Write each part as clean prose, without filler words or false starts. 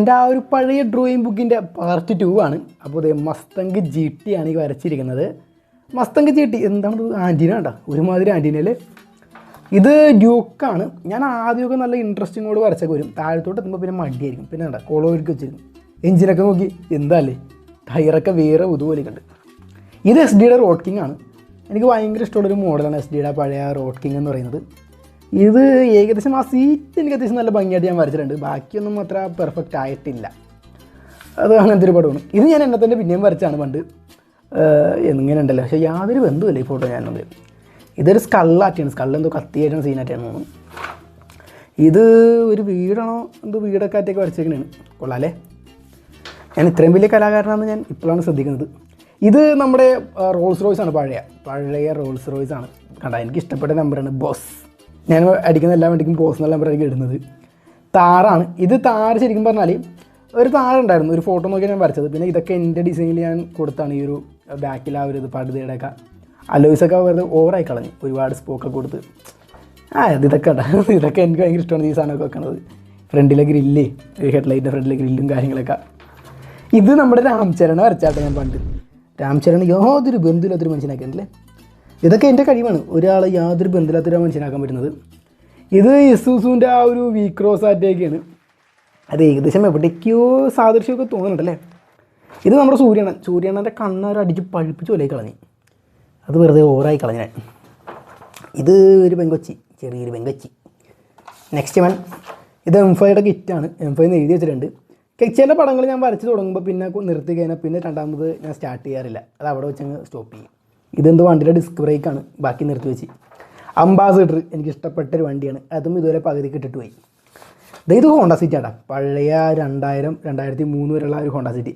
എൻ്റെ ആ ഒരു പഴയ ഡ്രോയിങ് ബുക്കിൻ്റെ പാർട്ട് 2 ആണ്. അപ്പോൾ ഇത് മസ്തങ്ക് GT ആണ് ഈ വരച്ചിരിക്കുന്നത്. മസ്തങ്ക് GT എന്താണ് ആൻറ്റീന കേട്ടോ, ഒരുമാതിരി ആൻറ്റീനയിൽ. ഇത് ഡ്യൂക്കാണ്. ഞാൻ ആദ്യമൊക്കെ നല്ല ഇൻട്രസ്റ്റിങ്ങോട് വരച്ചൊക്കെ വരും, താഴത്തോട്ട് എത്തുമ്പോൾ പിന്നെ മടിയായിരിക്കും. പിന്നെ എന്താ കോളോരിക്ക് വെച്ചിരുന്നു, എഞ്ചിനൊക്കെ നോക്കി എന്താല്ലേ, ടയറൊക്കെ വേറെ പുതുപോലെയൊക്കെ ഉണ്ട്. ഇത് SD-യുടെ റോഡ് കിങ് ആണ്. എനിക്ക് ഭയങ്കര ഇഷ്ടമുള്ളൊരു മോഡലാണ് SD-യുടെ പഴയ റോഡ് കിങ് എന്ന് പറയുന്നത്. ഇത് ഏകദേശം ആ സീറ്റ് എനിക്ക് അത്യാവശ്യം നല്ല ഭംഗിയായിട്ട് ഞാൻ വരച്ചിട്ടുണ്ട്. ബാക്കിയൊന്നും അത്ര പെർഫെക്റ്റ് ആയിട്ടില്ല. അത് അങ്ങനത്തെ ഒരു പടമാണ്. ഇത് ഞാൻ എന്നെ തന്നെ പിന്നെയും വരച്ചാണ് പണ്ട്. എങ്ങനെ ഉണ്ടല്ലോ, പക്ഷേ യാതൊരു ബന്ധുമില്ല ഈ ഫോട്ടോ ഞാനത്. ഇതൊരു സ്കള്ളാറ്റിയാണ്, സ്കള്ളെന്തോ കത്തിയായിട്ടാണ് സീനായിട്ടാണ് തോന്നുന്നു. ഇത് ഒരു വീടാണോ എന്തോ, വീടൊക്കെ ആറ്റൊക്കെ വരച്ചേക്കണേണ്. കൊള്ളാല്ലേ. ഞാൻ ഇത്രയും വലിയ കലാകാരനാണെന്ന് ഞാൻ ഇപ്പോഴാണ് ശ്രദ്ധിക്കുന്നത്. ഇത് നമ്മുടെ റോൾസ് റോയ്സ് ആണ്, പഴയ റോൾസ് റോയ്സ് ആണ്. കണ്ടാ എനിക്ക് ഇഷ്ടപ്പെട്ട നമ്പറാണ് ബോസ്. ഞാൻ അടിക്കുന്ന എല്ലാ വണ്ടിക്കും ബോസ് എന്നുള്ള നമ്പറായിരിക്കും ഇടുന്നത്. താറാണ് ഇത്. താറ് ശരിക്കും പറഞ്ഞാൽ ഒരു താറുണ്ടായിരുന്നു, ഒരു ഫോട്ടോ നോക്കി ഞാൻ വരച്ചത്. പിന്നെ ഇതൊക്കെ എൻ്റെ ഡിസൈനിൽ ഞാൻ കൊടുത്താണ്. ഈ ഒരു ബാക്കിൽ ആ ഒരു ഇത് പടുതയുടെയൊക്കെ അലോയ്സൊക്കെ വെറുതെ ഓവറായി കളഞ്ഞു, ഒരുപാട് സ്പോക്കൊക്കെ കൊടുത്ത്. ഇതൊക്കെ ഇതൊക്കെ എനിക്ക് ഭയങ്കര ഇഷ്ടമാണ് ഈ സാധനമൊക്കെ വെക്കണത്. ഫ്രണ്ടിലെ ഗ്രില്ല്, ഹെഡ്ലൈറ്റിൻ്റെ ഫ്രണ്ടിലെ ഗ്രില്ലും കാര്യങ്ങളൊക്കെ. ഇത് നമ്മുടെ രാംചരൺ വരച്ചാട്ടെ ഞാൻ പണ്ട്. രാംചരൺ യാതൊരു ബന്ധമില്ലാത്തൊരു മനുഷ്യനാക്കിയല്ലേ. ഇതൊക്കെ എൻ്റെ കഴിവാണ്, ഒരാളെ യാതൊരു ബന്ധമില്ലാത്തൊരു മനുഷ്യനാക്കാൻ പറ്റുന്നത്. ഇത് ഇസൂസുവിൻ്റെ ആ ഒരു വീക്രോസ് ആറ്റൊക്കെയാണ്. അത് ഏകദേശം എവിടേക്കോ സാദൃശ്യമൊക്കെ തോന്നുന്നുണ്ടല്ലേ. ഇത് നമ്മുടെ സൂര്യണ്ണൻ്റെ കണ്ണാരം അടിച്ച് പഴുപ്പിച്ച് പോലെ കളഞ്ഞു. അത് വെറുതെ ഓവറായി കളഞ്ഞ. ഇത് ഒരു പെങ്കൊച്ചി, ചെറിയൊരു പെങ്കൊച്ചി. നെക്സ്റ്റ് വൺ, ഇത് M5യുടെ കിറ്റാണ്. M5 എന്ന് എഴുതി വെച്ചിട്ടുണ്ട്. ചില പടങ്ങൾ ഞാൻ വരച്ച് തുടങ്ങുമ്പോൾ പിന്നെ നിർത്തി കഴിഞ്ഞാൽ പിന്നെ രണ്ടാമത് ഞാൻ സ്റ്റാർട്ട് ചെയ്യാറില്ല, അത് അവിടെ വെച്ചങ്ങ് സ്റ്റോപ്പ് ചെയ്യും. ഇതെന്തോ വണ്ടിയുടെ ഡിസ്ക് ബ്രേക്കാണ്, ബാക്കി നിർത്തി വെച്ച്. അംബാസിഡർ എനിക്ക് ഇഷ്ടപ്പെട്ടൊരു വണ്ടിയാണ്, അതും ഇതുവരെ പകുതിക്ക് ഇട്ടിട്ട് പോയി. ഇത് ഹോണ്ട സിറ്റി ആട്ടാ, പഴയ 2000-2003 വരെയുള്ള ഒരു ഹോണ്ട സിറ്റി.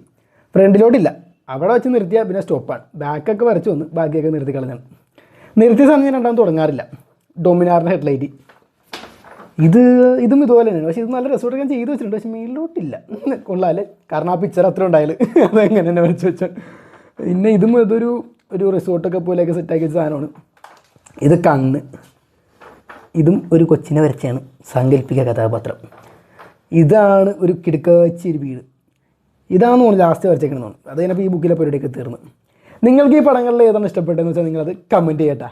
ഫ്രണ്ടിലോട്ടില്ല, അവിടെ വെച്ച് നിർത്തിയാൽ പിന്നെ സ്റ്റോപ്പാണ്. ബാക്കൊക്കെ വരച്ച് വന്ന് ബാക്കിയൊക്കെ നിർത്തി കളഞ്ഞാണ്. നിർത്തിയ സമയം ഞാൻ രണ്ടാമത് തുടങ്ങാറില്ല. ഡൊമിനാറിൻ്റെ ഹെഡ്ലൈറ്റ്. ഇതും ഇതുപോലെ തന്നെയാണ്, പക്ഷേ ഇത് നല്ല രസമായിട്ട് ഞാൻ ചെയ്ത് വെച്ചിട്ടുണ്ട്. പക്ഷേ മേലിലോട്ടില്ല. കൊള്ളാല്ലേ, കാരണം ആ പിക്ചർ അത്ര ഉണ്ടായാലും അതെങ്ങനെ തന്നെ വരച്ച് വെച്ചാൽ. പിന്നെ ഇതും ഇതൊരു റിസോർട്ടൊക്കെ പോലെയൊക്കെ സെറ്റാക്കിയ സാധനമാണ്. ഇത് കണ്ണ്, ഇതും ഒരു കൊച്ചിനെ വരച്ചാണ്, സാങ്കല്പിക കഥാപാത്രം. ഇതാണ് ഒരു കിടുക്കാച്ചി ഒരു വീട്. ഇതാണെന്ന് തോന്നുന്നു ലാസ്റ്റ് വരച്ചേക്കണമെന്ന് തോന്നുന്നു. അത് കഴിഞ്ഞപ്പോൾ ഈ ബുക്കിലെ പരിപാടിയൊക്കെ തീർന്നു. നിങ്ങൾക്ക് ഈ പടങ്ങളിൽ ഏതാണ് ഇഷ്ടപ്പെട്ടതെന്ന് വെച്ചാൽ നിങ്ങളത് കമൻറ്റ് ചെയ്യട്ടാ.